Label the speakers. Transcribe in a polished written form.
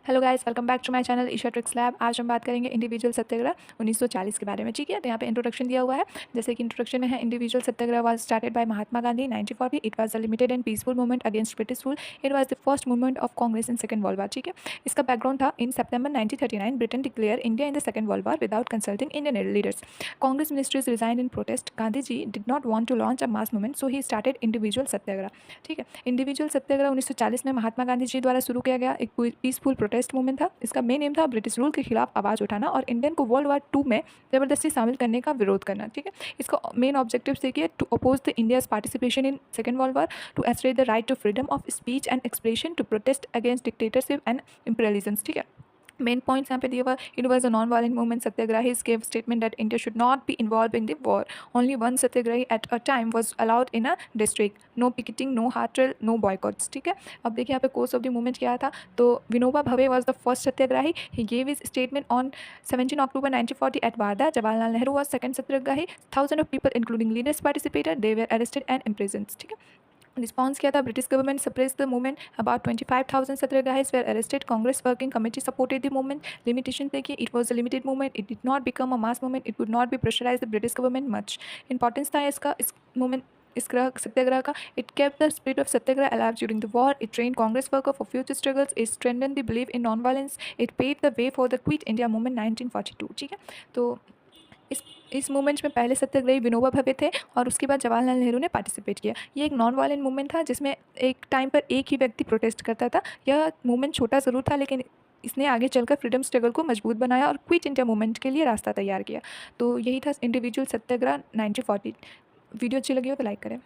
Speaker 1: Hello guys, welcome back to my channel Isha tricks lab. आज हम बात करेंगे इंडिविजुअल सत्याग्रह 1940 के बारे में। ठीक है, तो यहाँ पे इंट्रोडक्शन दिया हुआ है। जैसे कि इंट्रोडक्शन में है, individual satyagraha was started by Mahatma Gandhi 1940। It was a limited and peaceful movement against British rule. It was the first movement of Congress in second world war. ठीक है, इसका बैकग्राउंड था, in September 1939 Britain declare India in the second world war without consulting Indian leaders. Congress ministries resigned in protest. Gandhi ji did not want to launch a mass movement, so he started individual सत्याग्रह। ठीक है, individual सत्याग्रह 1940 में महात्मा गांधी जी द्वारा शुरू किया गया एक peaceful protest movement था। इसका मेन एम था ब्रिटिश रूल के खिलाफ आवाज़ उठाना और इंडियन को वर्ल्ड वार 2 में ज़बरदस्ती शामिल करने का विरोध करना। ठीक है, इसका मेन ऑब्जेक्टिव देखिए, to oppose the India's participation in second world war, to assert the right to freedom of speech and expression, to protest against dictatorship and imperialism. ठीक है, मेन पॉइंट्स यहाँ पे दिए हुआ, it was a non violent movement. Satyagrahis gave statement that India should not be involved in the war. Only one satyagrahi at a time was allowed in a district. No picketing, no hard drill, no boycotts. ठीक है, अब देखिए यहाँ पे course of the movement क्या था। तो Vinoba Bhave was the first satyagrahi. He gave his statement on 17 October 1940 at Wardha. Jawaharlal Nehru was second satyagrahi. Thousands of people including leaders participated. They were arrested and imprisoned. ठीक है, रिस्पॉन्स किया था, British government suppress the movement. About 25,000 satyagrahis were arrested. Congress working committee supported the movement. Limitation देखिए, it was a limited movement. It did not become a mass movement. It would not be pressurise the British government much. Importance था इसका, इस movement, इस सत्याग्रह का. It kept the spirit of satyagraha alive during the war. It train Congress worker for future struggles. It strengthen the believe in non violence. It paid the way for the quit India movement 1942. ठीक है, तो इस movement में पहले सत्याग्रही विनोबा भावे थे और उसके बाद जवाहरलाल नेहरू ने पार्टिसिपेट किया। ये एक नॉन वायलेंट मूवमेंट था जिसमें एक टाइम पर एक ही व्यक्ति प्रोटेस्ट करता था। यह मूवमेंट छोटा ज़रूर था, लेकिन इसने आगे चलकर फ्रीडम स्ट्रगल को मजबूत बनाया और क्विट इंडिया मूवमेंट के लिए रास्ता तैयार किया। तो यही था इंडिविजुअल सत्याग्रह 1940। वीडियो अच्छी लगी हो तो लाइक करें।